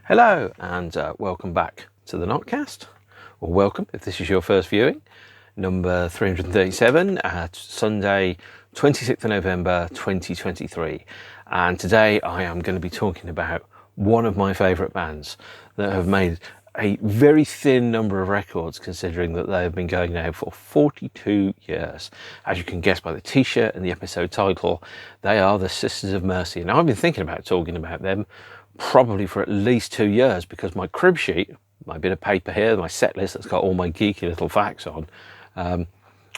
Hello and welcome back to the NOTCAST, or welcome if this is your first viewing, number 337 at Sunday 26th of November 2023, and today I am going to be talking about one of my favourite bands that have made a very thin number of records considering that they have been going now for 42 years. As you can guess by the t-shirt and the episode title, they are the Sisters of Mercy, and I've been thinking about talking about them probably for at least 2 years because my crib sheet, my bit of paper here, my set list that's got all my geeky little facts on,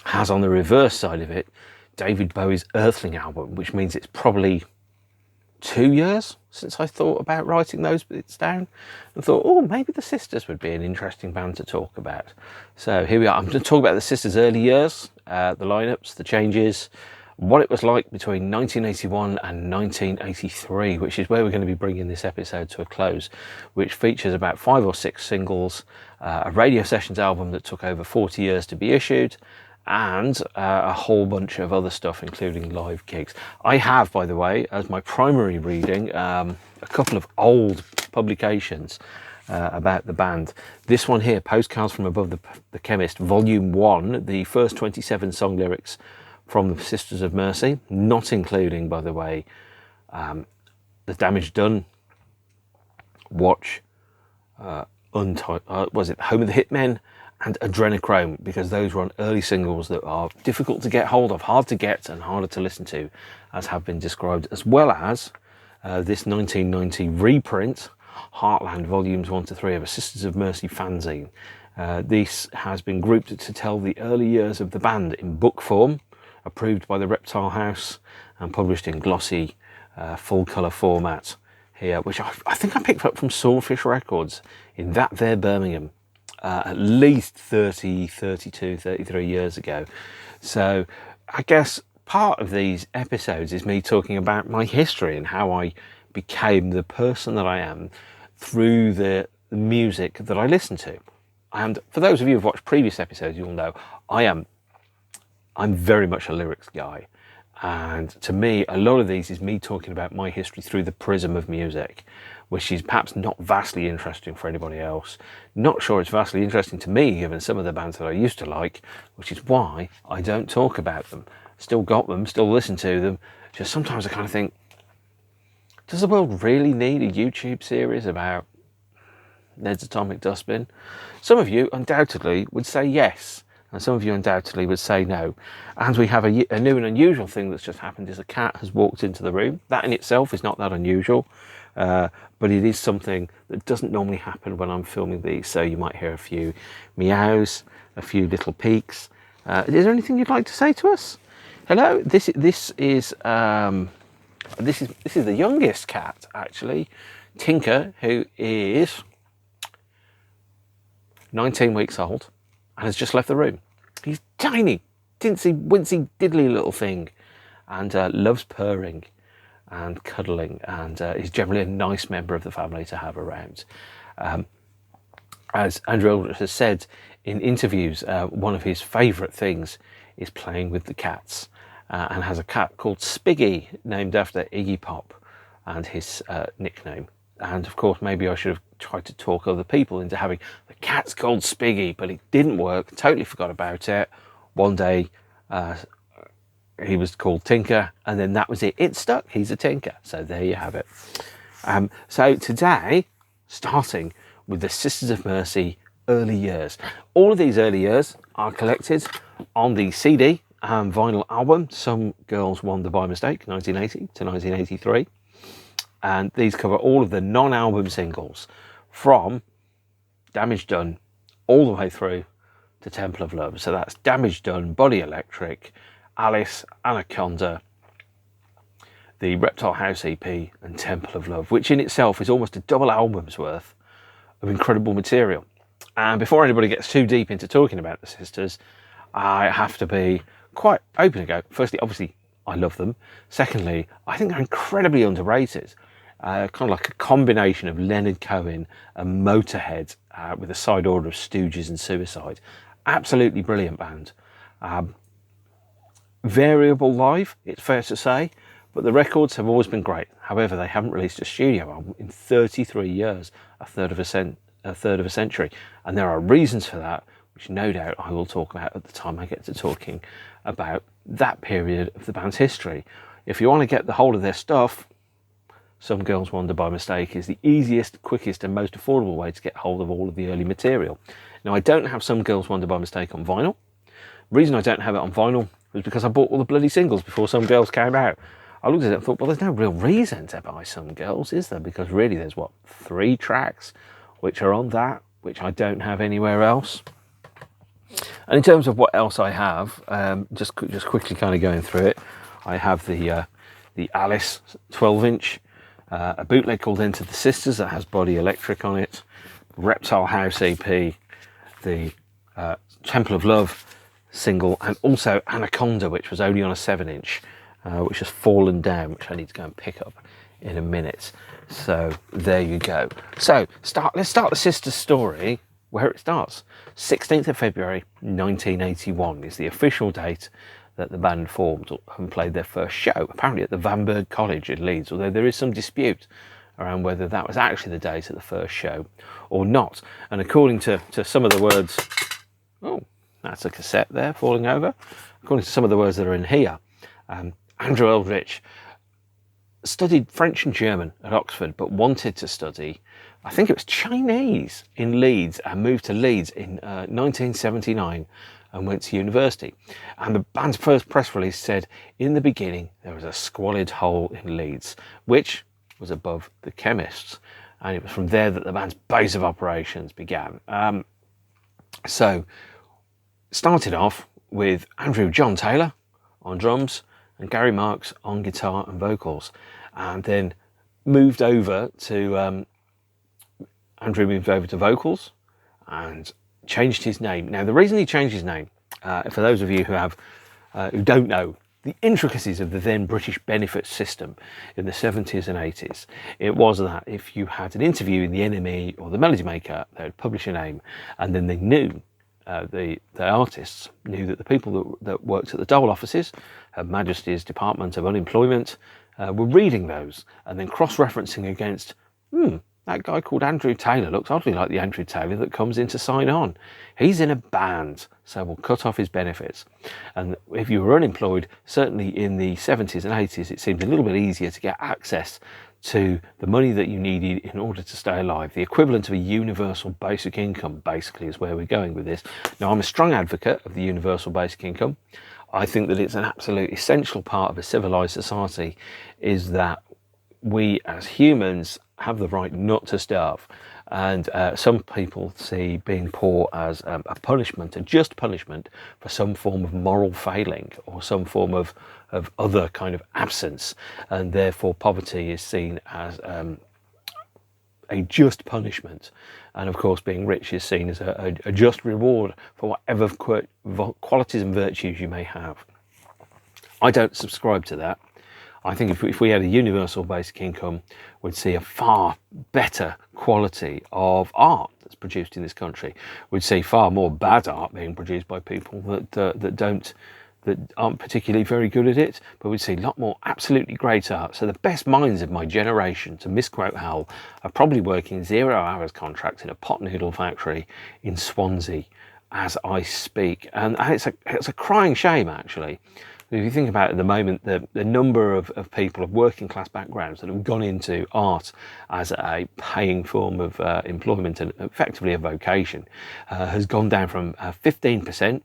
has on the reverse side of it David Bowie's Earthling album, which means it's probably 2 years since I thought about writing those bits down and thought, oh, maybe the Sisters would be an interesting band to talk about. So here we are. I'm going to talk about the Sisters' early years, the lineups, the changes, what it was like between 1981 and 1983, which is where we're going to be bringing this episode to a close, which features about 5 or 6 singles, a radio sessions album that took over 40 years to be issued, and a whole bunch of other stuff, including live gigs. I have, by the way, as my primary reading, a couple of old publications about the band. This one here, Postcards from Above the Chemist, Volume 1, the first 27 song lyrics from the Sisters of Mercy, not including, by the way, The Damage Done, Watch, was it Home of the Hitmen, and Adrenochrome, because those were on early singles that are difficult to get hold of, hard to get and harder to listen to, as have been described, as well as this 1990 reprint, Heartland Volumes 1 to 3 of a Sisters of Mercy fanzine. This has been grouped to tell the early years of the band in book form, approved by the Reptile House and published in glossy full colour format here, which I think I picked up from Swordfish Records in that there Birmingham at least 30, 32, 33 years ago. So I guess part of these episodes is me talking about my history and how I became the person that I am through the music that I listen to. And for those of you who've watched previous episodes, you'll know I'm very much a lyrics guy, and to me a lot of these is me talking about my history through the prism of music, which is perhaps not vastly interesting for anybody else. Not sure it's vastly interesting to me given some of the bands that I used to like, which is why I don't talk about them. Still got them, still listen to them, just sometimes I kind of think, does the world really need a YouTube series about Ned's Atomic Dustbin? Some of you undoubtedly would say yes, and some of you undoubtedly would say no. And we have a new and unusual thing that's just happened, is a cat has walked into the room. That in itself is not that unusual, but it is something that doesn't normally happen when I'm filming these. So you might hear a few meows, a few little peeks. Is there anything you'd like to say to us? Hello, this is the youngest cat, actually, Tinker, who is 19 weeks old. And has just left the room. He's tiny, tinsy, wincy, diddly little thing, and loves purring and cuddling, and is generally a nice member of the family to have around. As Andrew Aldrich has said in interviews, one of his favourite things is playing with the cats, and has a cat called Spiggy, named after Iggy Pop and his nickname. And of course, maybe I should have tried to talk other people into having the cat's called Spiggy, but it didn't work. Totally forgot about it. One day, he was called Tinker, and then that was it. It stuck. He's a Tinker. So there you have it. So today, starting with the Sisters of Mercy early years. All of these early years are collected on the CD and vinyl album, Some Girls Wander by Mistake, 1980 to 1983. And these cover all of the non-album singles from Damage Done all the way through to Temple of Love. So that's Damage Done, Body Electric, Alice, Anaconda, the Reptile House EP, and Temple of Love, which in itself is almost a double album's worth of incredible material. And before anybody gets too deep into talking about the Sisters, I have to be quite open and go, firstly, obviously, I love them. Secondly, I think they're incredibly underrated. Kind of like a combination of Leonard Cohen and Motorhead with a side order of Stooges and Suicide. Absolutely brilliant band. Variable live, it's fair to say, But the records have always been great. However, they haven't released a studio album in 33 years, a third of a century. And there are reasons for that, which no doubt I will talk about at the time I get to talking about that period of the band's history. If you want to get the hold of their stuff, Some Girls Wander by Mistake is the easiest, quickest and most affordable way to get hold of all of the early material. Now, I don't have Some Girls Wander by Mistake on vinyl. The reason I don't have it on vinyl was because I bought all the bloody singles before Some Girls came out. I looked at it and thought, well, there's no real reason to buy Some Girls, is there? Because really there's, 3 tracks which are on that, which I don't have anywhere else. And in terms of what else I have, just quickly kind of going through it, I have the Alice 12-inch, a bootleg called Enter the Sisters that has Body Electric on it, Reptile House EP, the Temple of Love single, and also Anaconda, which was only on a 7-inch, which has fallen down, which I need to go and pick up in a minute. So there you go. So let's start the Sisters story where it starts. 16th of February 1981 is the official date that the band formed and played their first show, apparently at the Vanberg College in Leeds, although there is some dispute around whether that was actually the date of the first show or not. And according to some of the words, oh, that's a cassette there falling over. According to some of the words that are in here, Andrew Eldritch studied French and German at Oxford, but wanted to study, I think it was Chinese, in Leeds, and moved to Leeds in 1979 and went to university. And the band's first press release said, in the beginning, there was a squalid hole in Leeds, which was above the chemists. And it was from there that the band's base of operations began. So, started off with Andrew John Taylor on drums and Gary Marks on guitar and vocals. And then moved over to, Andrew moved over to vocals and changed his name. Now, the reason he changed his name, for those of you who don't know the intricacies of the then British benefit system in the 70s and 80s, it was that if you had an interview in the NME or the Melody Maker, they would publish a name, and then they knew, the artists knew that the people that worked at the dole offices, Her Majesty's Department of Unemployment, were reading those and then cross-referencing against, that guy called Andrew Taylor looks oddly like the Andrew Taylor that comes in to sign on. He's in a band, so we'll cut off his benefits. And if you were unemployed, certainly in the 70s and 80s, it seemed a little bit easier to get access to the money that you needed in order to stay alive. The equivalent of a universal basic income, basically, is where we're going with this. Now, I'm a strong advocate of the universal basic income. I think that it's an absolute essential part of a civilized society, is that we as humans have the right not to starve. And some people see being poor as a punishment, a just punishment for some form of moral failing or some form of other kind of absence. And therefore poverty is seen as a just punishment. And of course, being rich is seen as a just reward for whatever qualities and virtues you may have. I don't subscribe to that. I think if we had a universal basic income, we'd see a far better quality of art that's produced in this country. We'd see far more bad art being produced by people that aren't particularly very good at it, but we'd see a lot more absolutely great art. So the best minds of my generation, to misquote Hal, are probably working 0 hours contracts in a pot noodle factory in Swansea as I speak. And it's a crying shame, actually. If you think about it at the moment, the number of people of working class backgrounds that have gone into art as a paying form of employment and effectively a vocation has gone down from 15%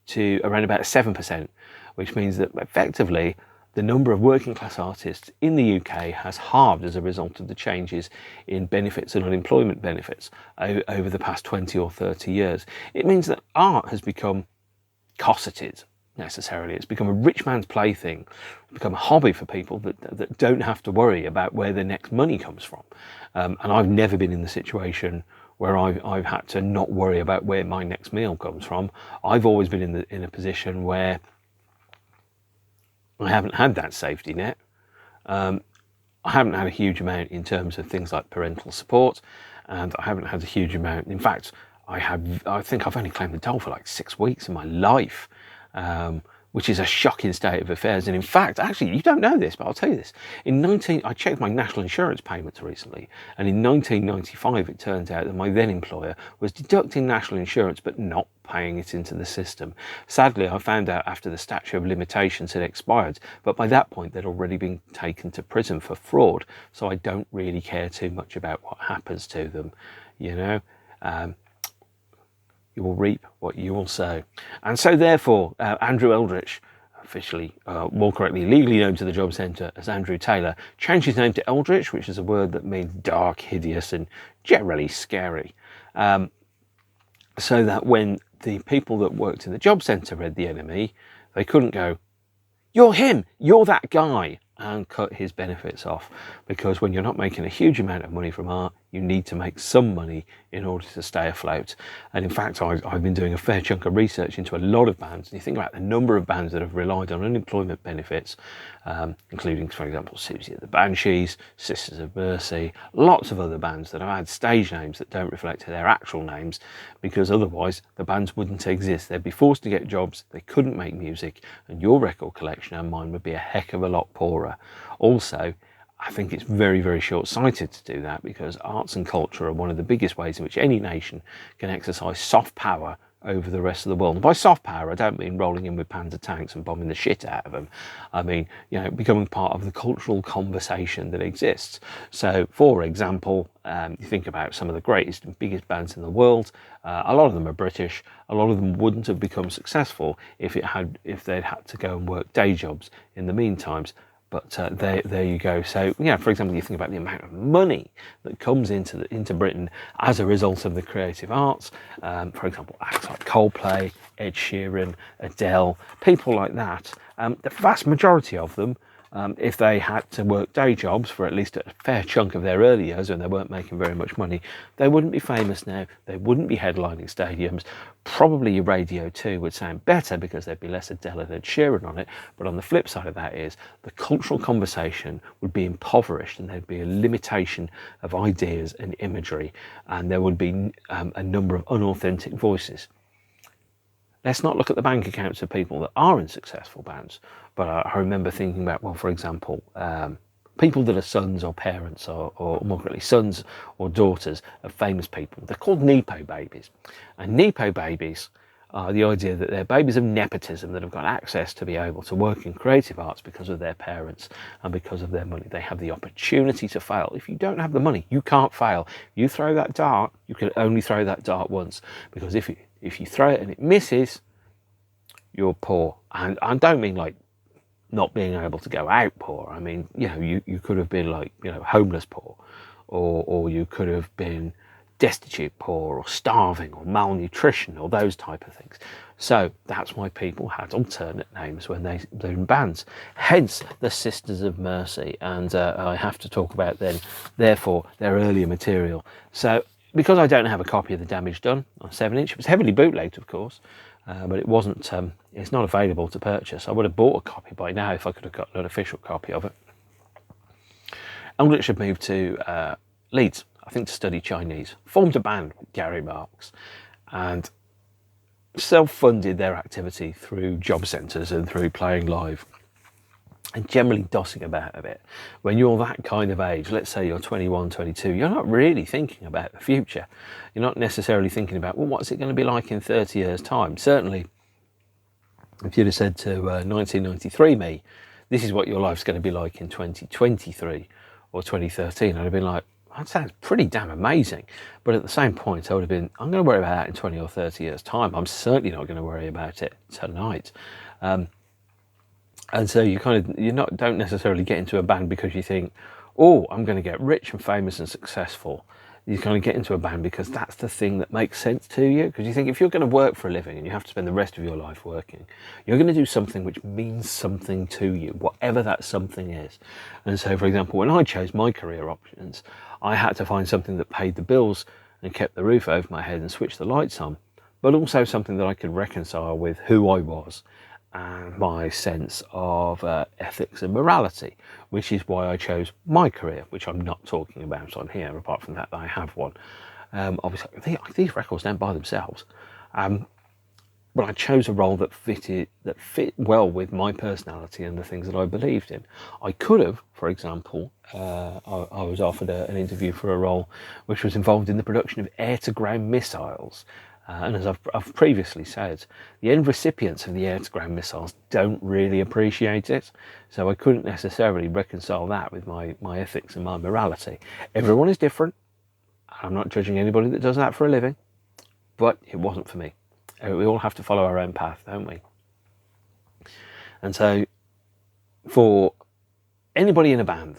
to around about 7%, which means that effectively the number of working class artists in the UK has halved as a result of the changes in benefits and unemployment benefits over the past 20 or 30 years. It means that art has become cosseted. Necessarily, it's become a rich man's plaything. It's become a hobby for people that don't have to worry about where their next money comes from. And I've never been in the situation where I've had to not worry about where my next meal comes from. I've always been in a position where I haven't had that safety net. I haven't had a huge amount in terms of things like parental support, and I haven't had a huge amount. In fact, I think I've only claimed the dole for like 6 weeks in my life. which is a shocking state of affairs. And in fact, actually, you don't know this, but I'll tell you this. I checked my national insurance payments recently, and in 1995, it turns out that my then employer was deducting national insurance, but not paying it into the system. Sadly, I found out after the statute of limitations had expired, but by that point, they'd already been taken to prison for fraud. So I don't really care too much about what happens to them, you know. You will reap what you will sow. And so therefore, Andrew Eldritch, officially, more correctly, legally known to the job centre as Andrew Taylor, changed his name to Eldritch, which is a word that means dark, hideous, and generally scary. So that when the people that worked in the job centre read the enemy, they couldn't go, "You're him, you're that guy," and cut his benefits off. Because when you're not making a huge amount of money from art, you need to make some money in order to stay afloat. And in fact, I've been doing a fair chunk of research into a lot of bands. And you think about the number of bands that have relied on unemployment benefits, including, for example, Susie and the Banshees, Sisters of Mercy, lots of other bands that have had stage names that don't reflect their actual names, because otherwise the bands wouldn't exist. They'd be forced to get jobs, they couldn't make music, and your record collection and mine would be a heck of a lot poorer. Also, I think it's very, very short-sighted to do that, because arts and culture are one of the biggest ways in which any nation can exercise soft power over the rest of the world. And by soft power, I don't mean rolling in with Panzer tanks and bombing the shit out of them. I mean, you know, becoming part of the cultural conversation that exists. So, for example, you think about some of the greatest and biggest bands in the world. A lot of them are British. A lot of them wouldn't have become successful if they'd had to go and work day jobs in the meantime. But there you go. So, yeah, for example, you think about the amount of money that comes into Britain as a result of the creative arts. For example, acts like Coldplay, Ed Sheeran, Adele, people like that. The vast majority of them, if they had to work day jobs for at least a fair chunk of their early years when they weren't making very much money, they wouldn't be famous now. They wouldn't be headlining stadiums. Probably your radio too would sound better because there'd be less Adele and Ed Sheeran on it. But on the flip side of that is the cultural conversation would be impoverished, and there'd be a limitation of ideas and imagery, and there would be a number of unauthentic voices. Let's not look at the bank accounts of people that are in successful bands, but I remember thinking about, well, for example, people that are sons or parents, or more correctly, sons or daughters of famous people. They're called Nepo babies. And Nepo babies are the idea that they're babies of nepotism that have got access to be able to work in creative arts because of their parents and because of their money. They have the opportunity to fail. If you don't have the money, you can't fail. You throw that dart, you can only throw that dart once, because if you throw it and it misses, you're poor. And I don't mean like not being able to go out poor. I mean, you know, you could have been like, you know, homeless poor, or you could have been destitute poor, or starving, or malnutrition, or those type of things. So that's why people had alternate names when they're in bands. Hence the Sisters of Mercy. And I have to talk about then, therefore, their earlier material. So because I don't have a copy of The Damage Done on 7-inch, it was heavily bootlegged, of course, but it wasn't. It's not available to purchase. I would have bought a copy by now if I could have got an official copy of it. Eldritch had moved to Leeds, I think, to study Chinese. Formed a band with Gary Marks, and self-funded their activity through job centres and through playing live, and generally dossing about a bit. When you're that kind of age, let's say you're 21, 22, you're not really thinking about the future. You're not necessarily thinking about, well, what's it going to be like in 30 years' time? Certainly, if you'd have said to 1993 me, this is what your life's going to be like in 2023 or 2013, I'd have been like, that sounds pretty damn amazing. But at the same point, I would have been, I'm going to worry about that in 20 or 30 years' time. I'm certainly not going to worry about it tonight. And so don't necessarily get into a band because you think, oh, I'm going to get rich and famous and successful. You kind of get into a band because that's the thing that makes sense to you. Because you think if you're going to work for a living and you have to spend the rest of your life working, you're going to do something which means something to you, whatever that something is. And so, for example, when I chose my career options, I had to find something that paid the bills and kept the roof over my head and switched the lights on, but also something that I could reconcile with who I was and my sense of ethics and morality, which is why I chose my career, which I'm not talking about on here, apart from that I have one. Obviously, these records don't buy themselves. but I chose a role that fit well with my personality and the things that I believed in. I could have, for example, I was offered an interview for a role which was involved in the production of air-to-ground missiles. And as I've previously said, the end recipients of the air-to-ground missiles don't really appreciate it. So I couldn't necessarily reconcile that with my ethics and my morality. Everyone is different. I'm not judging anybody that does that for a living, but it wasn't for me. We all have to follow our own path, don't we? And so for anybody in a band,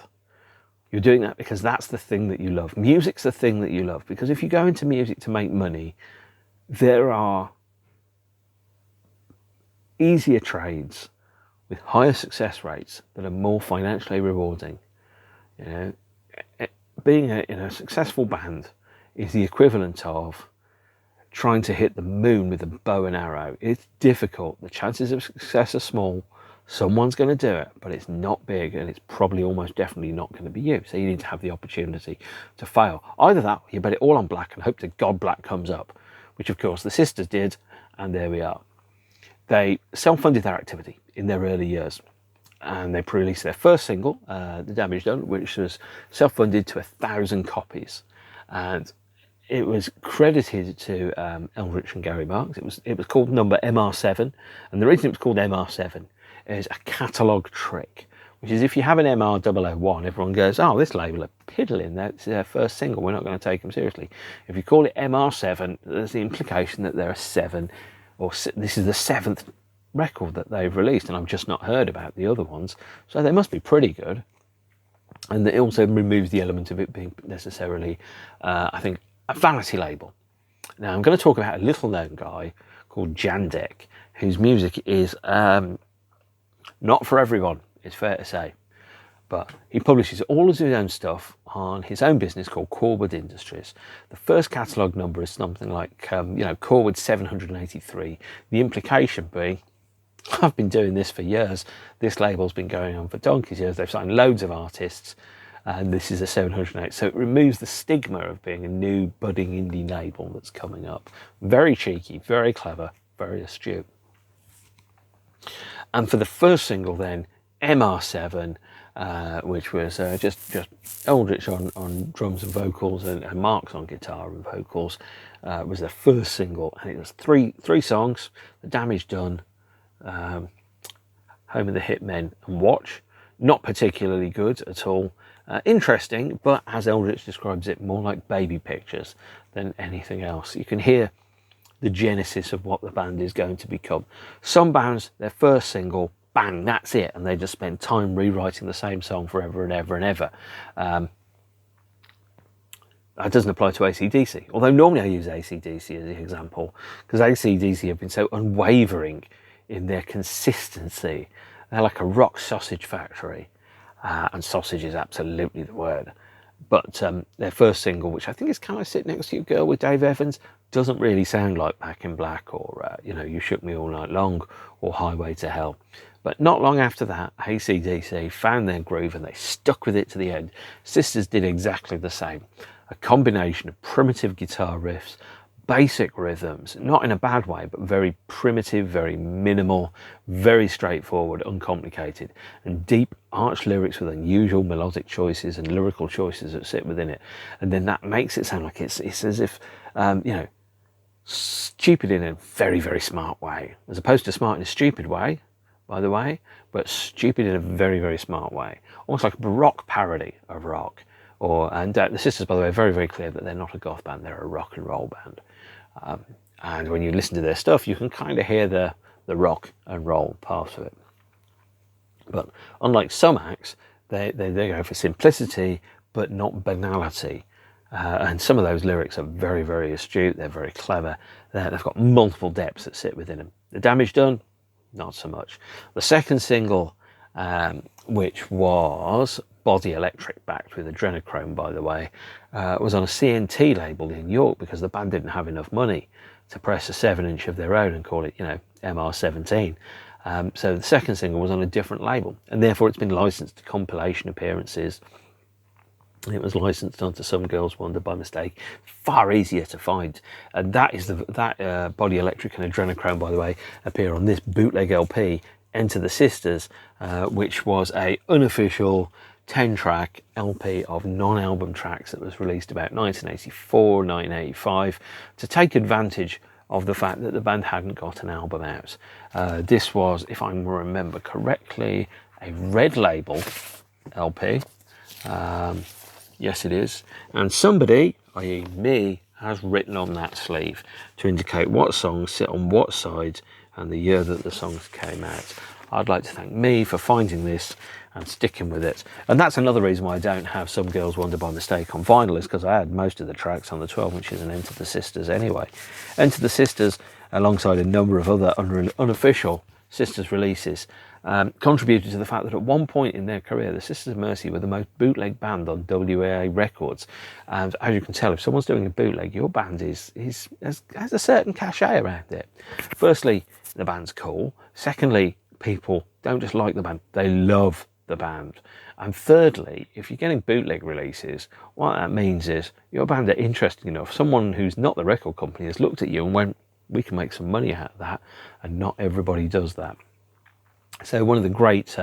you're doing that because that's the thing that you love. Music's the thing that you love, because if you go into music to make money, there are easier trades with higher success rates that are more financially rewarding. You know, being in a successful band is the equivalent of trying to hit the moon with a bow and arrow. It's difficult. The chances of success are small. Someone's going to do it, but it's not big, and it's probably almost definitely not going to be you. So you need to have the opportunity to fail. Either that, or you bet it all on black and hope to God black comes up, which of course the sisters did, and there we are. They self-funded their activity in their early years, and they released their first single, The Damage Done, which was self-funded to 1,000 copies. And it was credited to Eldritch and Gary Marks. It was called number MR7, and the reason it was called MR7 is a catalogue trick, which is if you have an MR001, everyone goes, oh, this label are piddling, that's their first single, we're not going to take them seriously. If you call it MR7, there's the implication that there are seven, or this is the 7th record that they've released, and I've just not heard about the other ones, so they must be pretty good. And it also removes the element of it being necessarily, I think, a vanity label. Now I'm going to talk about a little known guy called Jandek, whose music is not for everyone, it's fair to say, but he publishes all of his own stuff on his own business called Corwood Industries. The first catalogue number is something like Corwood 783. The implication being, I've been doing this for years, this label's been going on for donkey's years, they've signed loads of artists, and this is a 708. So it removes the stigma of being a new budding indie label that's coming up. Very cheeky, very clever, very astute. And for the first single then, MR7, which was just Eldritch on drums and vocals and Marks on guitar and vocals, was their first single, and it was three songs: The Damage Done, Home of the Hitmen, and Watch. Not particularly good at all. Interesting, but as Eldritch describes it, more like baby pictures than anything else. You can hear the genesis of what the band is going to become. Some bands, their first single, bang, that's it, and they just spend time rewriting the same song forever and ever and ever. That doesn't apply to AC/DC, although normally I use AC/DC as an example, because AC/DC have been so unwavering in their consistency. They're like a rock sausage factory. And sausage is absolutely the word. But their first single, which I think is Can I Sit Next to You Girl with Dave Evans, doesn't really sound like Back in Black or, You Shook Me All Night Long or Highway to Hell. But not long after that, AC/DC found their groove and they stuck with it to the end. Sisters did exactly the same. A combination of primitive guitar riffs, basic rhythms, not in a bad way, but very primitive, very minimal, very straightforward, uncomplicated, and deep arch lyrics with unusual melodic choices and lyrical choices that sit within it. And then that makes it sound like it's as if, stupid in a very, very smart way, as opposed to smart in a stupid way, by the way, but stupid in a very, very smart way. Almost like a baroque parody of rock. And the Sisters, by the way, are very, very clear that they're not a goth band, they're a rock and roll band. And when you listen to their stuff, you can kind of hear the rock and roll parts of it. But unlike some acts, they go for simplicity, but not banality. And some of those lyrics are very, very astute, they're very clever, they've got multiple depths that sit within them. The Damage Done, not so much. The second single, which was Body Electric, backed with adrenochrome, by the way, was on a CNT label in York because the band didn't have enough money to press a 7-inch of their own and call it, MR17. So the second single was on a different label, and therefore it's been licensed to compilation appearances It was licensed onto Some Girls Wonder by mistake. Far easier to find, and that is Body Electric and Adrenochrome, by the way, appear on this bootleg LP, Enter the Sisters, which was a unofficial 10-track LP of non-album tracks that was released about 1984, 1985, to take advantage of the fact that the band hadn't got an album out. This was, if I remember correctly, a Red Label LP. Yes, it is. And somebody, i.e. me, has written on that sleeve to indicate what songs sit on what side and the year that the songs came out. I'd like to thank me for finding this and sticking with it. And that's another reason why I don't have Some Girls Wonder by mistake on vinyl, is because I had most of the tracks on the 12 inches and Enter the Sisters anyway. Enter the Sisters, alongside a number of other unofficial Sisters releases, contributed to the fact that at one point in their career, the Sisters of Mercy were the most bootleg band on WAA Records. And as you can tell, if someone's doing a bootleg, your band has a certain cachet around it. Firstly, the band's cool. Secondly, people don't just like the band, they love the band. And thirdly, if you're getting bootleg releases, what that means is your band are interesting enough. Someone who's not the record company has looked at you and went, we can make some money out of that, and not everybody does that. So one of the great,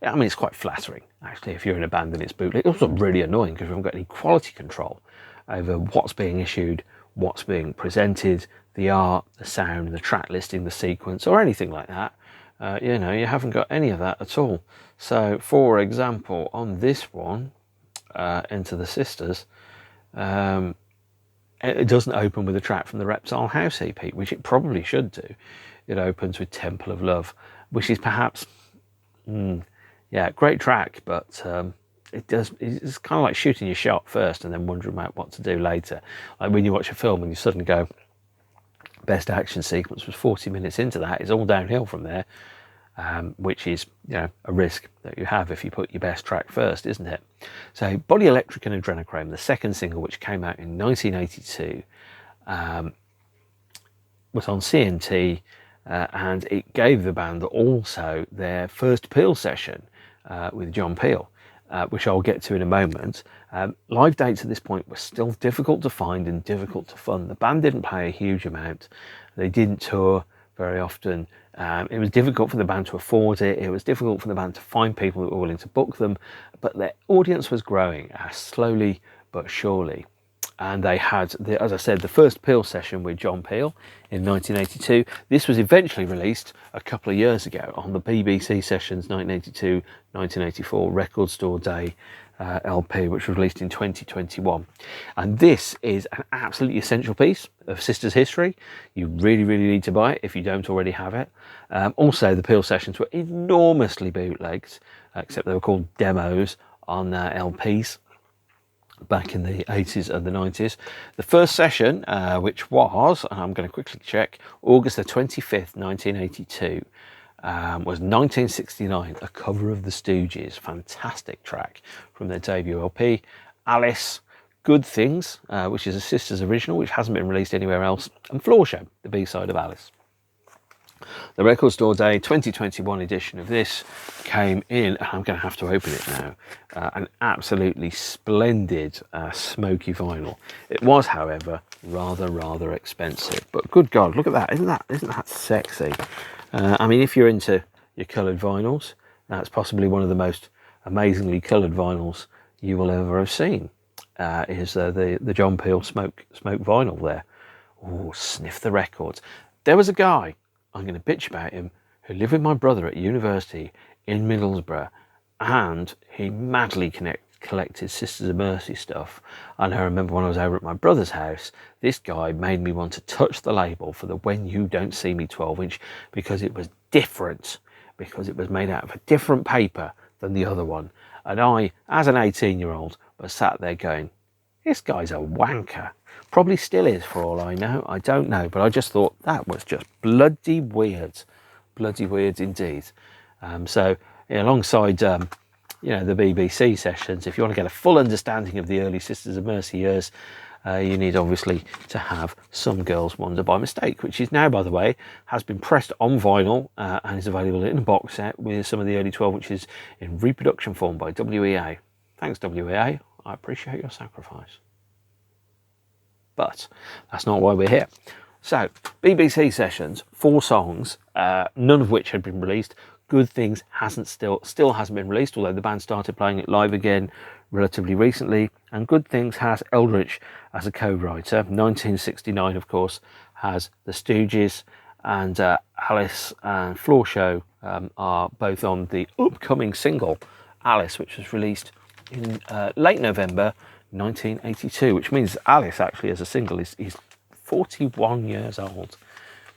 it's quite flattering, actually, if you're in a band and it's bootleg. It's also really annoying because we haven't got any quality control over what's being issued, what's being presented, the art, the sound, the track listing, the sequence, or anything like that. You haven't got any of that at all. So, for example, on this one, Enter the Sisters, it doesn't open with a track from the Reptile House EP, which it probably should do. It opens with Temple of Love, which is perhaps, great track, but it's kind of like shooting your shot first and then wondering about what to do later. Like when you watch a film and you suddenly go, best action sequence was 40 minutes into that, it's all downhill from there, which is, a risk that you have if you put your best track first, isn't it? So Body Electric and Adrenochrome, the second single, which came out in 1982, was on CNT, and it gave the band also their first Peel session with John Peel, which I'll get to in a moment. Live dates at this point were still difficult to find and difficult to fund. The band didn't play a huge amount. They didn't tour very often. It was difficult for the band to afford it. It was difficult for the band to find people that were willing to book them. But their audience was growing slowly but surely. And they had, as I said, the first Peel session with John Peel in 1982. This was eventually released a couple of years ago on the BBC Sessions 1982-1984 Record Store Day LP, which was released in 2021. And this is an absolutely essential piece of Sisters history. You really, really need to buy it if you don't already have it. Also, the Peel sessions were enormously bootlegged, except they were called demos on LPs. Back in the 80s and the 90s. The first session, which was, and I'm going to quickly check, August the 25th, 1982, was 1969, a cover of the Stooges. Fantastic track from their debut LP. Alice, Good Things, which is a Sisters original, which hasn't been released anywhere else, and Floor Show, the B-side of Alice. The Record Store Day 2021 edition of this came in, and I'm going to have to open it now, an absolutely splendid smoky vinyl. It was, however, rather expensive, but good God, look at that. Isn't that sexy? If you're into your coloured vinyls, that's possibly one of the most amazingly coloured vinyls you will ever have seen, is the John Peel smoke vinyl there. Oh, sniff the records. There was a guy, I'm going to bitch about him, who lived with my brother at university in Middlesbrough, and he madly collected Sisters of Mercy stuff. And I remember when I was over at my brother's house, this guy made me want to touch the label for the When You Don't See Me 12-inch, because it was different, because it was made out of a different paper than the other one. And I, as an 18-year-old, was sat there going, this guy's a wanker. Probably still is, for all I know. I don't know, but I just thought that was just bloody weird. Bloody weird indeed. Alongside, the BBC sessions, if you want to get a full understanding of the early Sisters of Mercy years, you need obviously to have Some Girls Wonder by Mistake, which is now, by the way, has been pressed on vinyl and is available in a box set with some of the early 12 inches in reproduction form by WEA. Thanks, WEA. I appreciate your sacrifice. But that's not why we're here. So, BBC sessions, 4 songs, none of which had been released. Good Things still hasn't been released, although the band started playing it live again relatively recently. And Good Things has Eldritch as a co-writer. 1969, of course, has The Stooges, and Alice and Floor Show are both on the upcoming single Alice, which was released in late November 1982, which means Alice actually as a single is 41 years old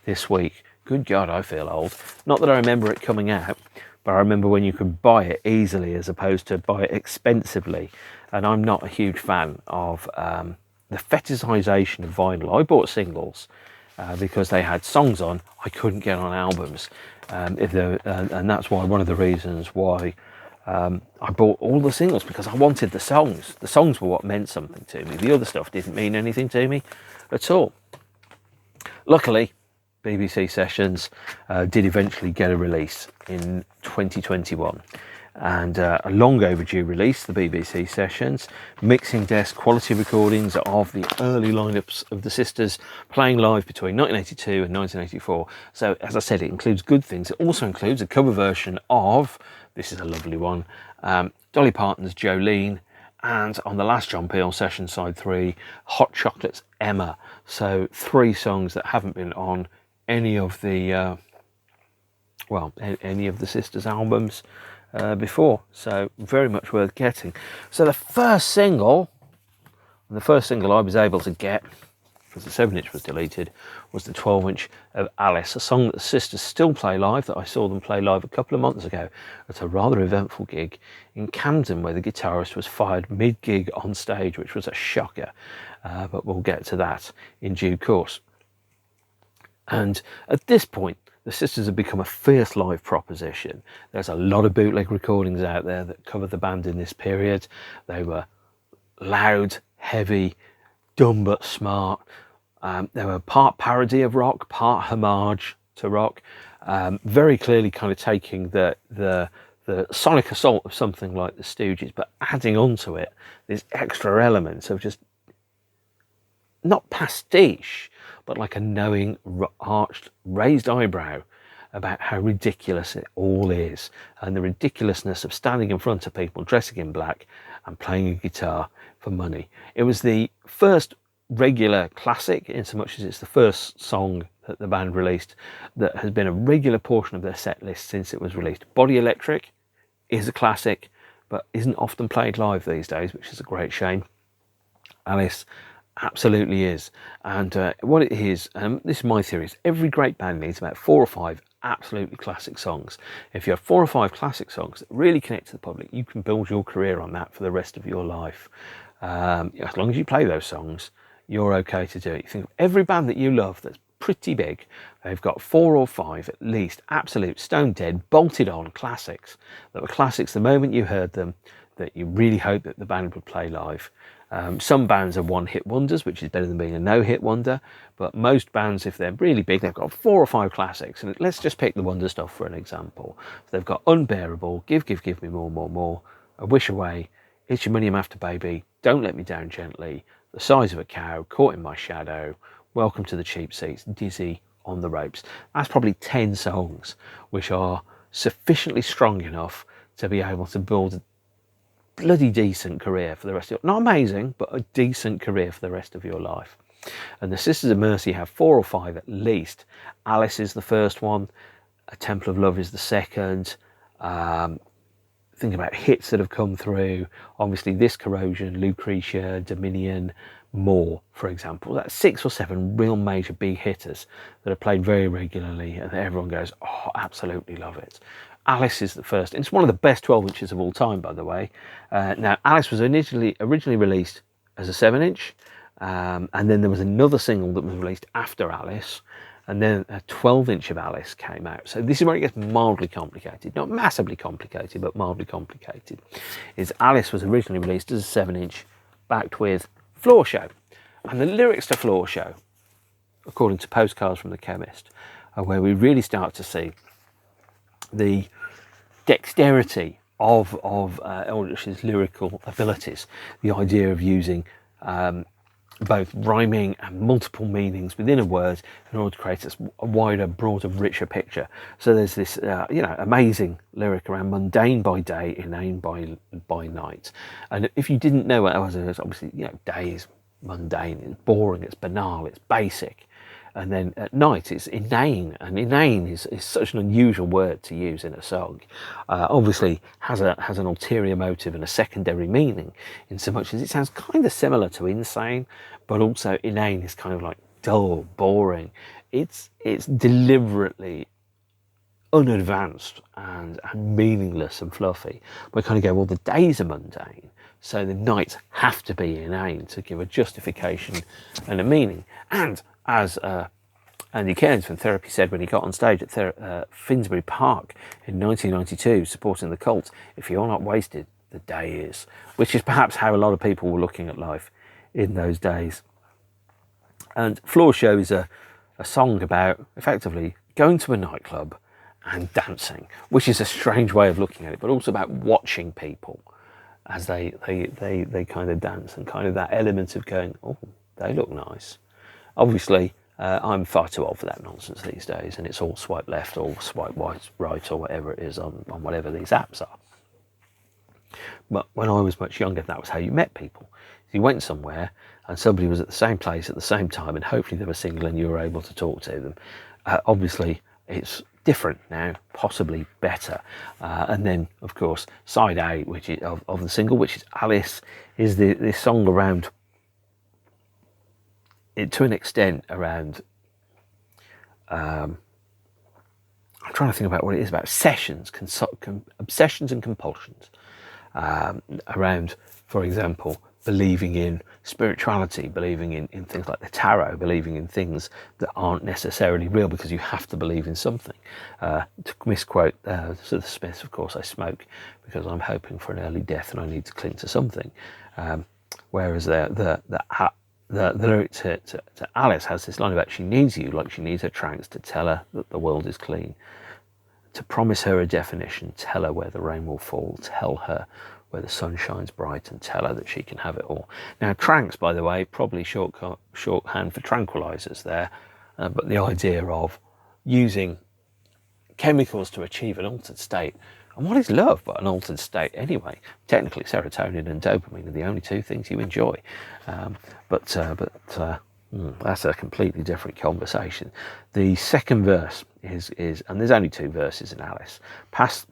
this week. Good God, I feel old. Not that I remember it coming out, but I remember when you could buy it easily as opposed to buy it expensively. And I'm not a huge fan of the fetishization of vinyl. I bought singles because they had songs on I couldn't get on albums. And that's why one of the reasons why I bought all the singles, because I wanted the songs. The songs were what meant something to me. The other stuff didn't mean anything to me at all. Luckily, BBC Sessions did eventually get a release in 2021, and a long overdue release, the BBC Sessions, mixing desk quality recordings of the early lineups of the sisters playing live between 1982 and 1984. So, as I said, it includes Good Things. It also includes a cover version of, this is a lovely one, Dolly Parton's Jolene, and on the last John Peel session, side 3, Hot Chocolate's Emma. So 3 songs that haven't been on any of the any of the sisters' albums before. So very much worth getting. So the first single I was able to get, because the 7-inch was deleted, was the 12-inch of Alice, a song that the sisters still play live, that I saw them play live a couple of months ago at a rather eventful gig in Camden, where the guitarist was fired mid-gig on stage, which was a shocker, but we'll get to that in due course. And at this point, the sisters have become a fierce live proposition. There's a lot of bootleg recordings out there that cover the band in this period. They were loud, heavy, dumb but smart. They were part parody of rock, part homage to rock, very clearly kind of taking the sonic assault of something like the Stooges, but adding onto it this extra element of just not pastiche, but like a knowing, arched, raised eyebrow about how ridiculous it all is, and the ridiculousness of standing in front of people dressing in black and playing a guitar for money. It was the first regular classic, in so much as it's the first song that the band released that has been a regular portion of their set list since it was released. Body Electric is a classic, but isn't often played live these days, which is a great shame. Alice absolutely is. And what it is, this is my theory, is every great band needs about 4 or 5 absolutely classic songs. If you have 4 or 5 classic songs that really connect to the public, you can build your career on that for the rest of your life. As long as you play those songs, you're okay to do it. You think of every band that you love that's pretty big, they've got 4 or 5 at least absolute stone dead bolted on classics that were classics the moment you heard them, that you really hope that the band would play live. Some bands are one-hit wonders, which is better than being a no-hit wonder, but most bands, if they're really big, they've got 4 or 5 classics. And let's just pick the wonder stuff for an example. So they've got Unbearable, Give Me More, A Wish Away, It's Your Money I'm After Baby, Don't Let Me Down Gently, The Size of a Cow, Caught in My Shadow, Welcome to the Cheap Seats, Dizzy, On the Ropes. That's probably 10 songs which are sufficiently strong enough to be able to build a bloody decent career for the rest of your, not amazing, but a decent career for the rest of your life. And the Sisters of Mercy have 4 or 5 at least. Alice is the first one, A Temple of Love is the second. Think about hits that have come through. Obviously This Corrosion, Lucretia, Dominion, More, for example. That's 6 or 7 real major big hitters that are played very regularly and everyone goes, oh, absolutely love it. Alice is the first. It's one of the best 12 inches of all time, by the way. Now, Alice was originally released as a 7-inch, and then there was another single that was released after Alice, and then a 12-inch of Alice came out. So this is where it gets mildly complicated. Not massively complicated, but mildly complicated. Is Alice was originally released as a 7-inch, backed with Floor Show. And the lyrics to Floor Show, according to Postcards from the Chemist, are where we really start to see the dexterity of Eldritch's lyrical abilities. The idea of using both rhyming and multiple meanings within a word in order to create a wider, broader, richer picture. So there's this, amazing lyric around mundane by day, inane by night. And if you didn't know what it was obviously, day is mundane, it's boring, it's banal, it's basic. And then at night it's inane, and inane is such an unusual word to use in a song. Obviously has an ulterior motive and a secondary meaning, in so much as it sounds kind of similar to insane, but also inane is kind of like dull, boring. It's deliberately unadvanced and meaningless and fluffy. We kind of go, well, the days are mundane, so the nights have to be inane to give a justification and a meaning. And as Andy Cairns from Therapy said when he got on stage at Finsbury Park in 1992 supporting the Cult, if you're not wasted, the day is. Which is perhaps how a lot of people were looking at life in those days. And Floor Show is a song about effectively going to a nightclub and dancing, which is a strange way of looking at it, but also about watching people as they kind of dance, and kind of that element of going, oh, they look nice. Obviously, I'm far too old for that nonsense these days, and it's all swipe left or swipe right or whatever it is on whatever these apps are. But when I was much younger, that was how you met people. You went somewhere and somebody was at the same place at the same time, and hopefully they were single and you were able to talk to them. Obviously, it's different now, possibly better. And then, of course, side A, which is of the single, which is Alice, is this song around, to an extent, around, I'm trying to think about what it is about, obsessions and compulsions, around, for example, believing in spirituality, believing in things like the tarot, believing in things that aren't necessarily real because you have to believe in something. To misquote the Smiths, of course, I smoke because I'm hoping for an early death and I need to cling to something. Whereas the lyric to Alice has this line about she needs you like she needs her tranks to tell her that the world is clean. To promise her a definition, tell her where the rain will fall, tell her where the sun shines bright, and tell her that she can have it all. Now, tranks, by the way, probably shorthand for tranquilizers there, but the idea of using chemicals to achieve an altered state. And what is love but an altered state anyway? Technically, serotonin and dopamine are the only two things you enjoy. But that's a completely different conversation. The second verse is, and there's only two verses in Alice. Past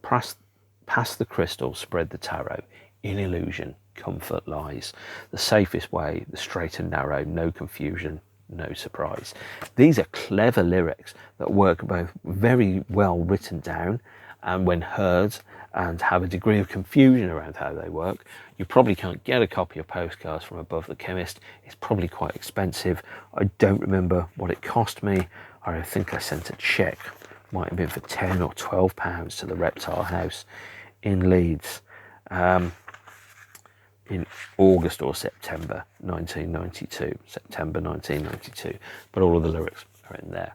the crystal, spread the tarot. In illusion, comfort lies. The safest way, the straight and narrow, no confusion, no surprise. These are clever lyrics that work both very well written down and when heard, and have a degree of confusion around how they work. You probably can't get a copy of Postcards from Above the Chemist. It's probably quite expensive. I don't remember what it cost me. I think I sent a cheque, might have been for £10 or £12 to the Reptile House in Leeds in August or September 1992. But all of the lyrics are in there.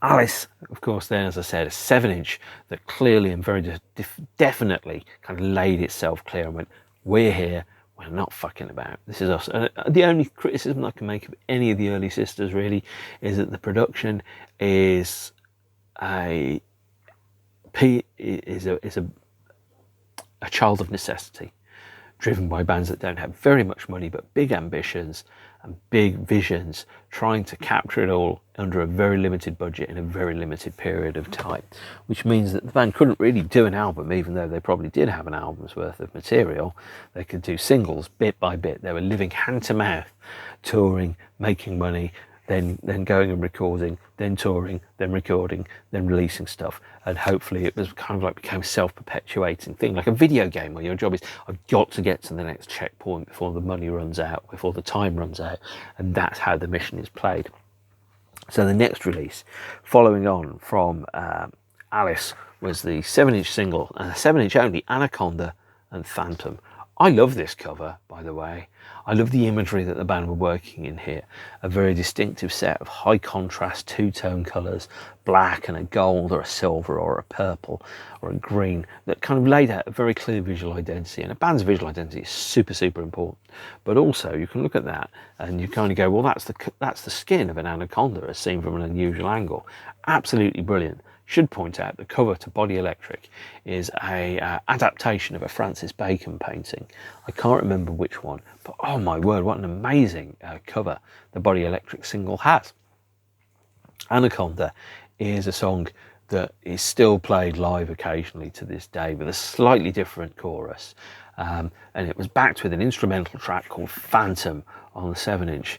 Alice, of course, then, as I said, a 7-inch that clearly and very definitely kind of laid itself clear and went, we're here, we're not fucking about. This is us. The only criticism I can make of any of the early sisters really is that the production is a child of necessity, driven by bands that don't have very much money but big ambitions and big visions, trying to capture it all under a very limited budget in a very limited period of time, which means that the band couldn't really do an album, even though they probably did have an album's worth of material. They could do singles bit by bit. They were living hand to mouth, touring, making money, then going and recording, then touring, then recording, then releasing stuff. And hopefully it was kind of like became a self-perpetuating thing, like a video game where your job is, I've got to get to the next checkpoint before the money runs out, before the time runs out. And that's how the mission is played. So the next release, following on from Alice, was the 7-inch single, 7-inch only, Anaconda and Phantom. I love this cover, by the way. I love the imagery that the band were working in here. A very distinctive set of high contrast two-tone colours, black and a gold or a silver or a purple or a green, that kind of laid out a very clear visual identity. And a band's visual identity is super, super important. But also you can look at that and you kind of go, well, that's the skin of an anaconda as seen from an unusual angle. Absolutely brilliant. Should point out the cover to Body Electric is a adaptation of a Francis Bacon painting. I can't remember which one, but oh my word, what an amazing cover the Body Electric single has. Anaconda is a song that is still played live occasionally to this day with a slightly different chorus, and it was backed with an instrumental track called Phantom on the 7-inch,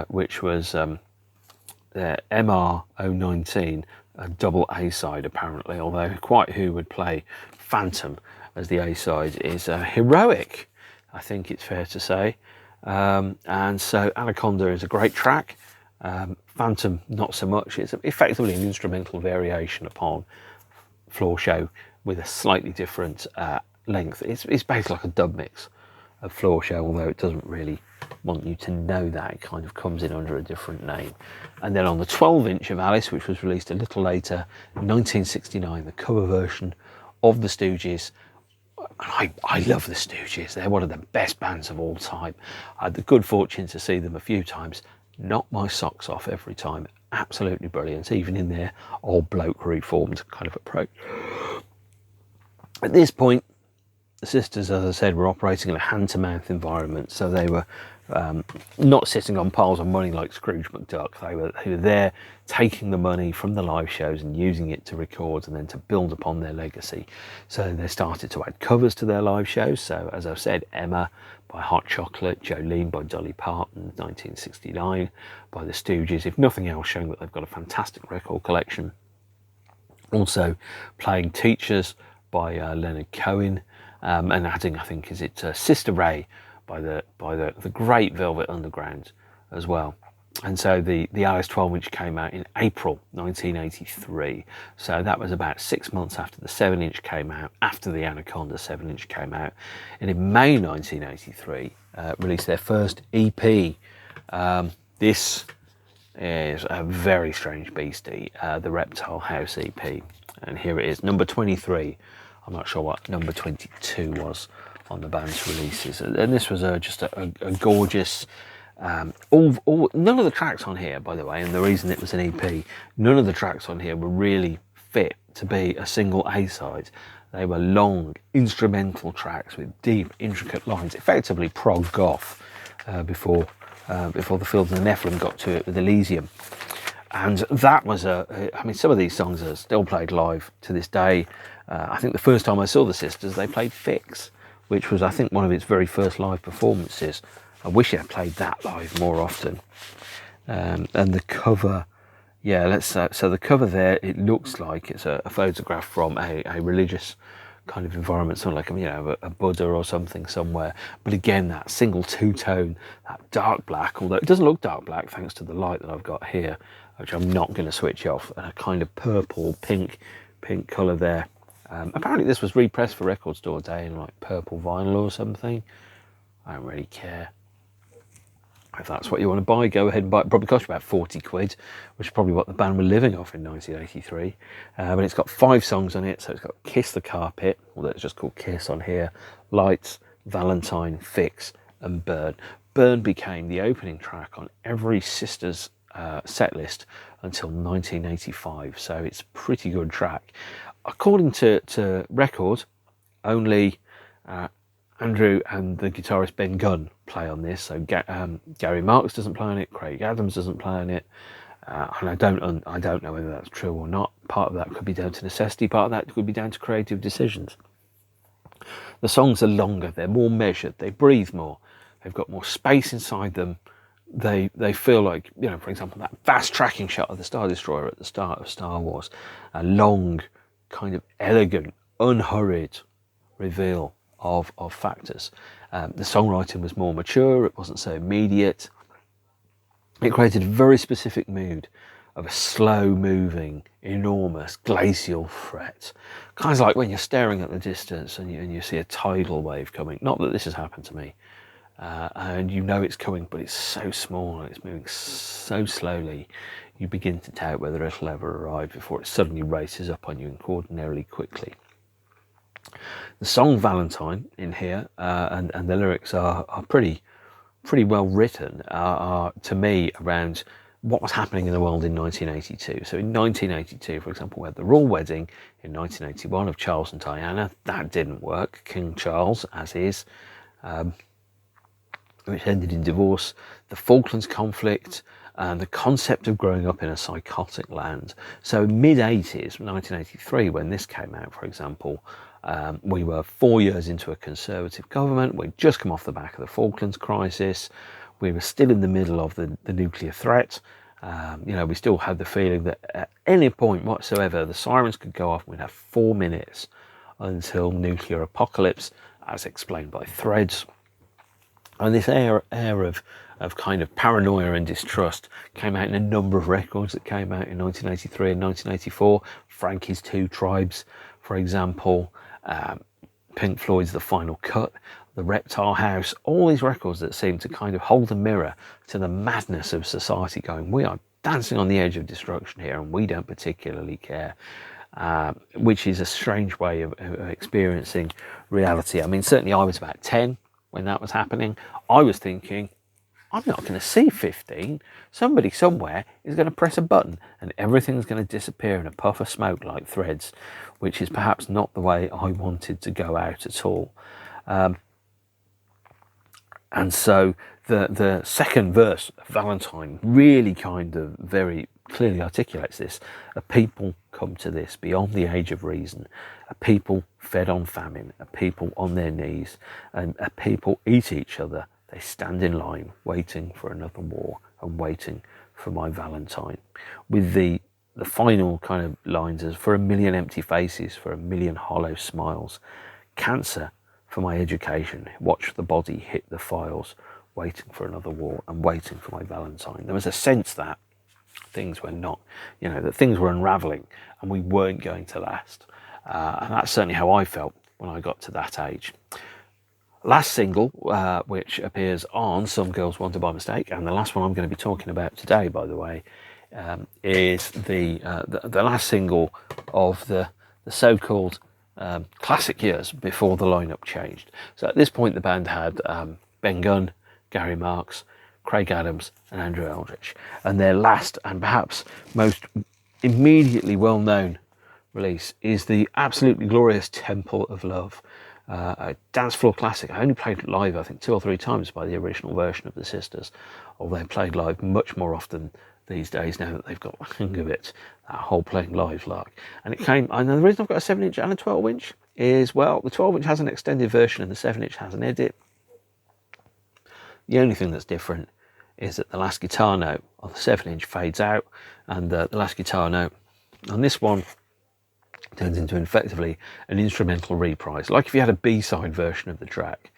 which was MR019, a double A-side apparently, although quite who would play Phantom as the A-side is heroic, I think it's fair to say. And so Anaconda is a great track, Phantom not so much. It's effectively an instrumental variation upon Floor Show with a slightly different length. It's basically like a dub mix of Floor Show, although it doesn't really want you to know that. It kind of comes in under a different name. And then on the 12-inch of Alice, which was released a little later, 1969, the cover version of the Stooges. I love the Stooges. They're one of the best bands of all time. I had the good fortune to see them a few times. Knock my socks off every time. Absolutely brilliant, even in their old bloke reformed kind of approach. At this point, the sisters, as I said, were operating in a hand-to-mouth environment, so they were not sitting on piles of money like Scrooge McDuck. They were there taking the money from the live shows and using it to record and then to build upon their legacy. So they started to add covers to their live shows. So as I've said, Emma by Hot Chocolate, Jolene by Dolly Parton, 1969, by the Stooges, if nothing else, showing that they've got a fantastic record collection. Also playing Teachers by Leonard Cohen, and adding, I think, is it Sister Ray by the great Velvet Underground as well. And so the Alice 12-inch came out in April 1983. So that was about 6 months after the 7-inch came out, after the Anaconda 7-inch came out. And in May 1983, released their first EP. This is a very strange beastie, the Reptile House EP. And here it is, number 23. I'm not sure what number 22 was on the band's releases. And this was just a gorgeous... none of the tracks on here, by the way, and the reason it was an EP, none of the tracks on here were really fit to be a single A-side. They were long instrumental tracks with deep, intricate lines, effectively prog goth, before the Fields and the Nephilim got to it with Elysium. And that was I mean, some of these songs are still played live to this day. I think the first time I saw the sisters, they played Fix, which was, I think, one of its very first live performances. I wish I had played that live more often. And the cover, yeah, so the cover there, it looks like it's a photograph from a religious kind of environment, something like, you know, a Buddha or something somewhere. But again, that single two-tone, that dark black, although it doesn't look dark black thanks to the light that I've got here, which I'm not going to switch off, and a kind of purple, pink colour there. Apparently this was repressed for Record Store Day in like purple vinyl or something. I don't really care. If that's what you want to buy, go ahead and buy it. Probably cost you about 40 quid, which is probably what the band were living off in 1983. But it's got 5 songs on it, so it's got Kiss the Carpet, although it's just called Kiss on here, Lights, Valentine, Fix, and Burn. Burn became the opening track on every Sisters set list until 1985, so it's a pretty good track. According to Record, only Andrew and the guitarist Ben Gunn play on this, so Gary Marks doesn't play on it, Craig Adams doesn't play on it, and I don't know whether that's true or not. Part of that could be down to necessity, part of that could be down to creative decisions. The songs are longer, they're more measured, they breathe more, they've got more space inside them. They feel like, you know, for example, that vast tracking shot of the Star Destroyer at the start of Star Wars, a long, kind of elegant, unhurried reveal of factors. The songwriting was more mature, it wasn't so immediate. It created a very specific mood of a slow-moving, enormous, glacial threat. Kind of like when you're staring at the distance and you see a tidal wave coming. Not that this has happened to me. and you know it's coming, but it's so small and it's moving so slowly, you begin to doubt whether it'll ever arrive before it suddenly races up on you extraordinarily quickly. The song Valentine in here, and the lyrics are pretty well written, are to me around what was happening in the world in 1982. So in 1982, for example, we had the royal wedding in 1981 of Charles and Diana. That didn't work. King Charles, as is, which ended in divorce. The Falklands conflict, and the concept of growing up in a psychotic land. So mid-80s, 1983, when this came out, for example, we were 4 years into a Conservative government. We'd just come off the back of the Falklands crisis. We were still in the middle of the nuclear threat. We still had the feeling that at any point whatsoever, the sirens could go off and we'd have 4 minutes until nuclear apocalypse, as explained by Threads. And this air of kind of paranoia and distrust came out in a number of records that came out in 1983 and 1984. Frankie's Two Tribes, for example, Pink Floyd's The Final Cut, the Reptile House, all these records that seem to kind of hold a mirror to the madness of society, going, we are dancing on the edge of destruction here and we don't particularly care, which is a strange way of experiencing reality. I mean, certainly I was about 10 when that was happening. I was thinking, I'm not going to see 15. Somebody somewhere is going to press a button and everything's going to disappear in a puff of smoke like Threads, which is perhaps not the way I wanted to go out at all. And so the second verse of Valentine really kind of very clearly articulates this. A people come to this beyond the age of reason. A people fed on famine. A people on their knees. And a people eat each other. They stand in line, waiting for another war and waiting for my Valentine. With the final kind of lines as, for a million empty faces, for a million hollow smiles. Cancer for my education. Watch the body hit the files, waiting for another war and waiting for my Valentine. There was a sense that things were not, that things were unraveling and we weren't going to last. And that's certainly how I felt when I got to that age. Last single, which appears on Some Girls Want to by Mistake, and the last one I'm going to be talking about today, by the way, is the last single of the so-called classic years before the lineup changed. So at this point, the band had Ben Gunn, Gary Marks, Craig Adams, and Andrew Eldritch, and their last and perhaps most immediately well-known release is the absolutely glorious Temple of Love. A dance floor classic. I only played live, I think, 2 or 3 times by the original version of the Sisters, although they played live much more often these days now that they've got the hang of it, that whole playing live lark. And it came, and the reason I've got a 7-inch and a 12-inch is, well, the 12-inch has an extended version and the 7-inch has an edit. The only thing that's different is that the last guitar note on the 7-inch fades out, and the last guitar note on this one turns into effectively an instrumental reprise. Like if you had a B-side version of the track,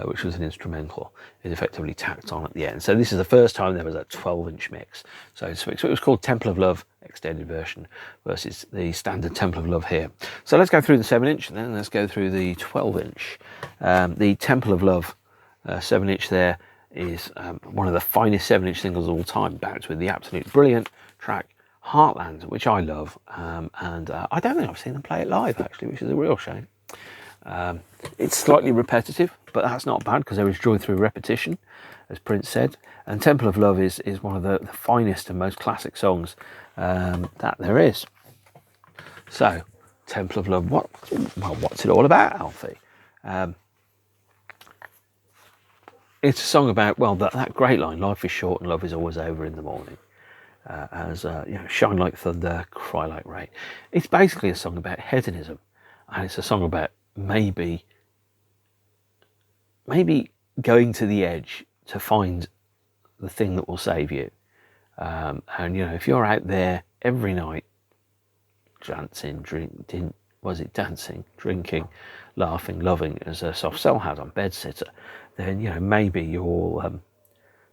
which was an instrumental, is effectively tacked on at the end. So this is the first time there was a 12-inch mix. So it was called Temple of Love extended version versus the standard Temple of Love here. So let's go through the 7-inch and then let's go through the 12-inch. The Temple of Love 7-inch there is one of the finest 7-inch singles of all time, backed with the absolute brilliant track Heartland, which I love, and I don't think I've seen them play it live actually, which is a real shame. It's slightly repetitive, but that's not bad because there is joy through repetition, as Prince said. And Temple of Love is one of the finest and most classic songs that there is. So, Temple of Love, what's it all about, Alfie? It's a song about, well, that great line, life is short and love is always over in the morning. Shine like thunder, cry like rain. It's basically a song about hedonism, and it's a song about maybe going to the edge to find the thing that will save you. If you're out there every night dancing, drinking, laughing, loving, as a soft cell had on Bedsitter, then maybe you'll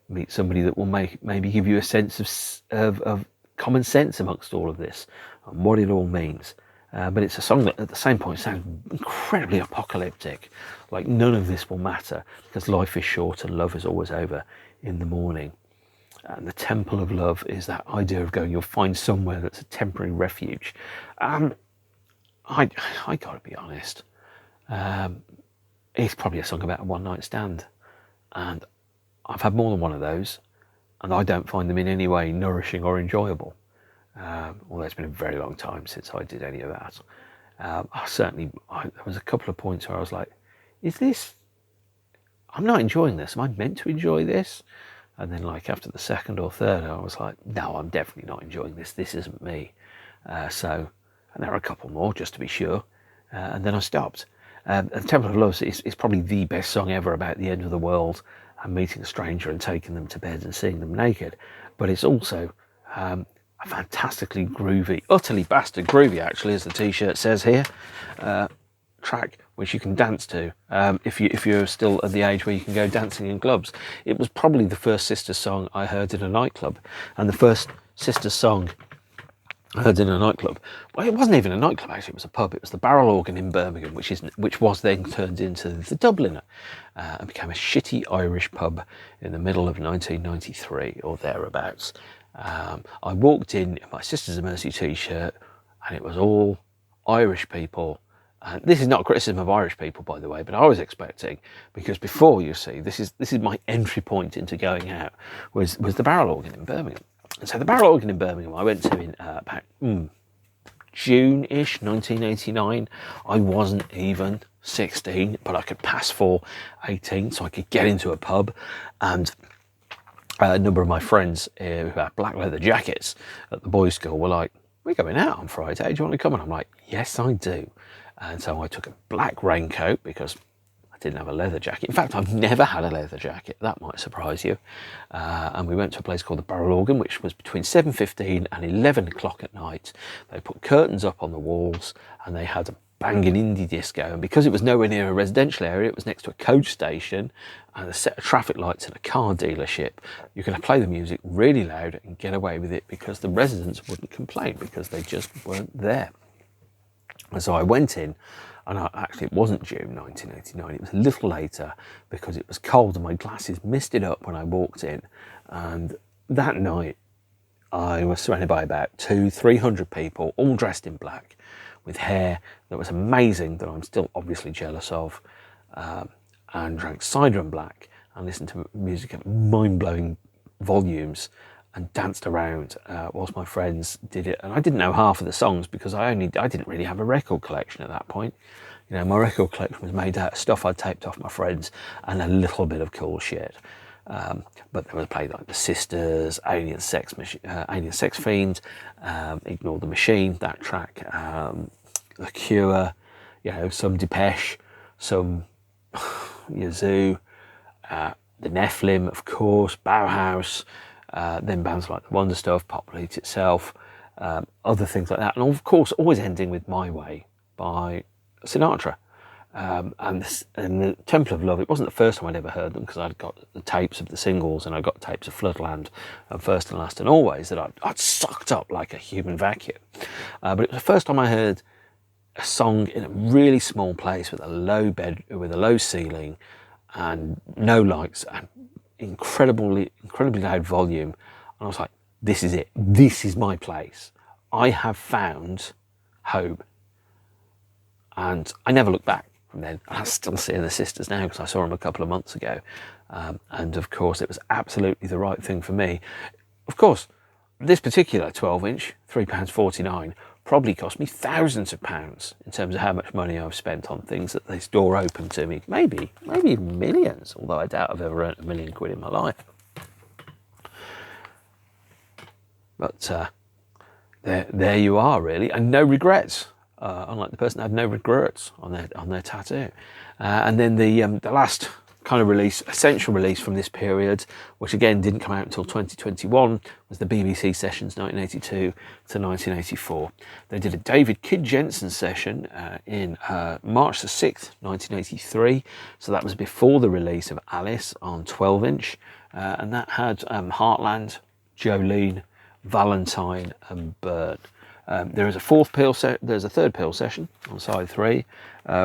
meet somebody that will maybe give you a sense of common sense amongst all of this and what it all means. But it's a song that at the same point sounds incredibly apocalyptic, like none of this will matter because life is short and love is always over in the morning. And the temple of love is that idea of going, you'll find somewhere that's a temporary refuge. I gotta be honest, it's probably a song about a one night stand, and I've had more than one of those, and I don't find them in any way nourishing or enjoyable. Although it's been a very long time since I did any of that. There was a couple of points where I was like, I'm not enjoying this. Am I meant to enjoy this? And then like after the second or third, I was like, no, I'm definitely not enjoying this. This isn't me. And there are a couple more just to be sure. And then I stopped. And Temple of Love is probably the best song ever about the end of the world and meeting a stranger and taking them to bed and seeing them naked. But it's also a fantastically groovy, utterly bastard groovy actually, as the t-shirt says here, track which you can dance to if you're still at the age where you can go dancing in clubs. It was probably the first Sisters song I heard in a nightclub, and the first Sisters song I heard in a nightclub, well, it wasn't even a nightclub actually, it was a pub. It was the Barrel Organ in Birmingham, which was then turned into the Dubliner and became a shitty Irish pub in the middle of 1993 or thereabouts. I walked in my Sisters of Mercy t-shirt and it was all Irish people. And this is not a criticism of Irish people, by the way, but I was expecting, because before, you see, this is my entry point into going out, was the Barrel Organ in Birmingham. And so the Barrel Organ in Birmingham I went to in about June-ish 1989. I wasn't even 16, but I could pass for 18, so I could get into a pub. And a number of my friends who had black leather jackets at the boys' school were like, we're going out on Friday, do you want to come? And I'm like, yes, I do. And so I took a black raincoat because I didn't have a leather jacket. In fact, I've never had a leather jacket. That might surprise you. And we went to a place called the Barrel Organ, which was between 7:15 and 11 o'clock at night. They put curtains up on the walls and they had a banging indie disco. And because it was nowhere near a residential area, it was next to a coach station and a set of traffic lights and a car dealership. You could play the music really loud and get away with it because the residents wouldn't complain because they just weren't there. And so I went in, and actually it wasn't June 1989, it was a little later because it was cold and my glasses misted up when I walked in. And that night I was surrounded by about 200-300 people, all dressed in black, with hair that was amazing, that I'm still obviously jealous of, and drank cider and black and listened to music at mind-blowing volumes and danced around whilst my friends did it. And I didn't know half of the songs because I didn't really have a record collection at that point. You know, my record collection was made out of stuff I'd taped off my friends and a little bit of cool shit. But there was played like the Sisters, Alien Sex Fiend, Ignore the Machine, that track, The Cure, you know, some Depeche, some Yazoo, the Nephilim, of course, Bauhaus, then bands like the Wonder Stuff, Pop Leeds itself, other things like that, and of course always ending with My Way by Sinatra. And the Temple of Love, it wasn't the first time I'd ever heard them because I'd got the tapes of the singles and I got tapes of Floodland and First and Last and Always that I'd sucked up like a human vacuum. But it was the first time I heard a song in a really small place with a low bed, with a low ceiling and no lights and incredibly loud volume. And I was like, this is it. This is my place. I have found home. And I never looked back from then. I still see the Sisters now because I saw them a couple of months ago. And of course, it was absolutely the right thing for me. Of course, this particular 12-inch, £3.49, probably cost me thousands of pounds in terms of how much money I've spent on things that this door opened to me. Maybe millions, although I doubt I've ever earned £1 million in my life. But there you are, really, and no regrets. Unlike the person that had no regrets on their tattoo. And then the last kind of release, essential release from this period, which again didn't come out until 2021, was the BBC Sessions 1982 to 1984. They did a David Kidd Jensen session in March the 6th, 1983. So that was before the release of Alice on 12-inch. And that had Heartland, Jolene, Valentine and Burn. There's a third Peel session on side 3,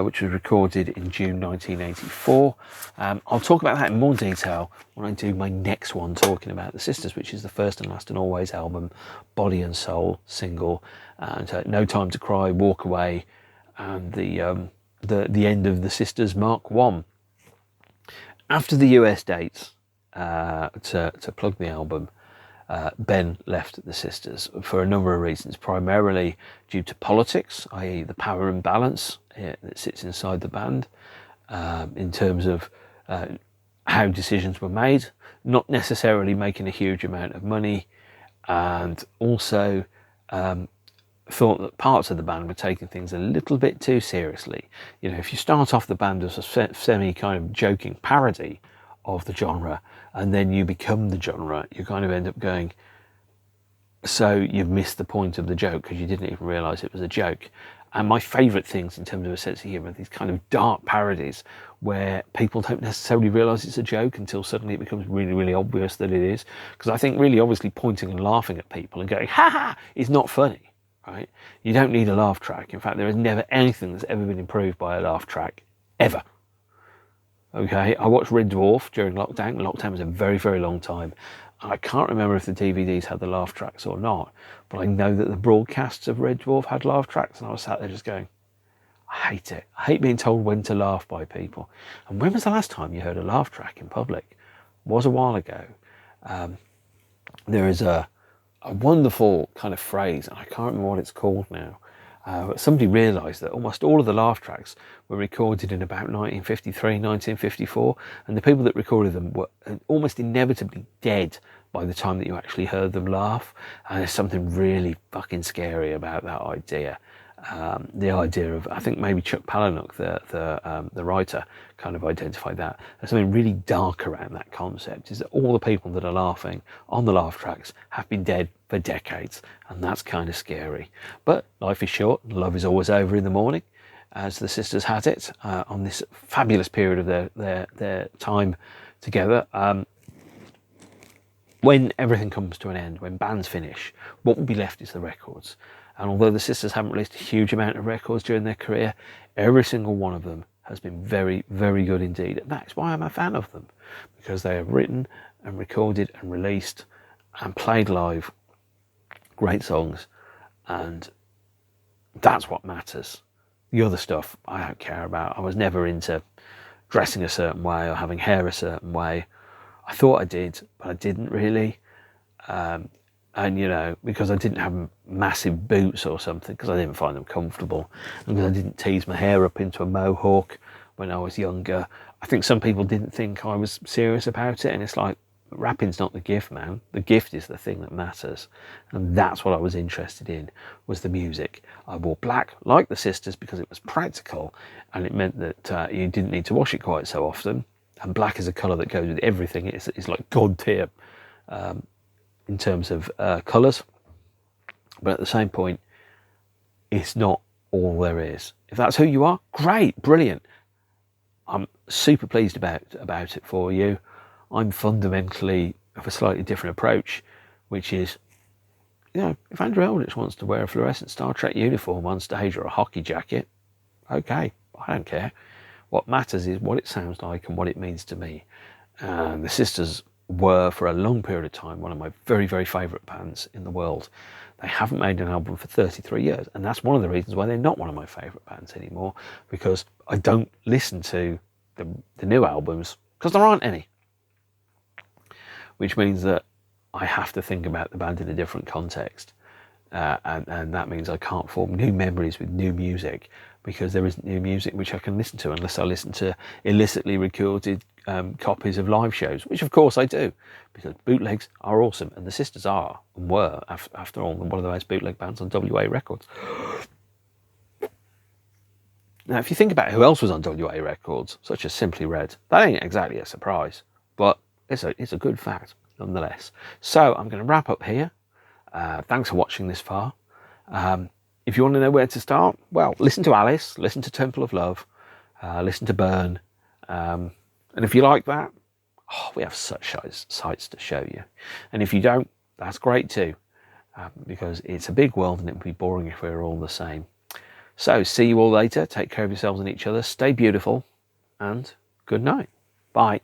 which was recorded in June 1984. I'll talk about that in more detail when I do my next one, talking about the Sisters, which is the First and Last and Always album, body and soul single, and No Time to Cry, Walk Away, and the end of the Sisters Mark 1. After the US dates to plug the album, Ben left the Sisters for a number of reasons, primarily due to politics, i.e. the power imbalance that sits inside the band, in terms of how decisions were made, not necessarily making a huge amount of money, and also thought that parts of the band were taking things a little bit too seriously. You know, if you start off the band as a semi kind of joking parody of the genre, and then you become the genre, you kind of end up going, so you've missed the point of the joke because you didn't even realise it was a joke. And my favourite things in terms of a sense of humour, these kind of dark parodies where people don't necessarily realise it's a joke until suddenly it becomes really, really obvious that it is. Because I think really obviously pointing and laughing at people and going, ha ha, is not funny, right? You don't need a laugh track. In fact, there is never anything that's ever been improved by a laugh track, ever. Okay, I watched Red Dwarf during lockdown. Lockdown was a very, very long time. I can't remember if the DVDs had the laugh tracks or not, but I know that the broadcasts of Red Dwarf had laugh tracks, and I was sat there just going, I hate it. I hate being told when to laugh by people. And when was the last time you heard a laugh track in public? It was a while ago. There is a wonderful kind of phrase, and I can't remember what it's called now. But somebody realised that almost all of the laugh tracks were recorded in about 1953, 1954, and the people that recorded them were almost inevitably dead by the time that you actually heard them laugh. And there's something really fucking scary about that idea. The idea of, I think maybe Chuck Palahniuk, the writer, kind of identified that. There's something really dark around that concept, is that all the people that are laughing on the laugh tracks have been dead for decades, and that's kind of scary. But life is short, and love is always over in the morning, as the Sisters had it on this fabulous period of their time together. When everything comes to an end, when bands finish, what will be left is the records. And although the Sisters haven't released a huge amount of records during their career, every single one of them has been very, very good indeed. And that's why I'm a fan of them, because they have written and recorded and released and played live great songs, and that's what matters. The other stuff I don't care about. I was never into dressing a certain way or having hair a certain way. I thought I did, but I didn't really. And, you know, because I didn't have massive boots or something, because I didn't find them comfortable, and because I didn't tease my hair up into a mohawk when I was younger. I think some people didn't think I was serious about it, and it's like, rapping's not the gift, man. The gift is the thing that matters. And that's what I was interested in, was the music. I wore black, like the Sisters, because it was practical, and it meant that you didn't need to wash it quite so often. And black is a colour that goes with everything. It's like God tier. In terms of colours, but at the same point, it's not all there is. If that's who you are, great, brilliant. I'm super pleased about it for you. I'm fundamentally of a slightly different approach, which is, you know, if Andrew Eldritch wants to wear a fluorescent Star Trek uniform on stage or a hockey jacket, okay, I don't care. What matters is what it sounds like and what it means to me. And the Sisters were, for a long period of time, one of my very, very favourite bands in the world. They haven't made an album for 33 years, and that's one of the reasons why they're not one of my favourite bands anymore, because I don't listen to the new albums, because there aren't any. Which means that I have to think about the band in a different context, and that means I can't form new memories with new music, because there isn't new music which I can listen to unless I listen to illicitly recorded copies of live shows, which of course I do, because bootlegs are awesome, and the Sisters are, and were, after all, one of the most bootleg bands on WA Records. Now, if you think about who else was on WA Records, such as Simply Red, that ain't exactly a surprise, but it's a good fact nonetheless. So I'm going to wrap up here. Thanks for watching this far. If you want to know where to start, well, listen to Alice, listen to Temple of Love, listen to Burn, and if you like that, we have such sights to show you. And if you don't, that's great too. because it's a big world and it would be boring if we were all the same. So see you all later. Take care of yourselves and each other. Stay beautiful and good night. Bye.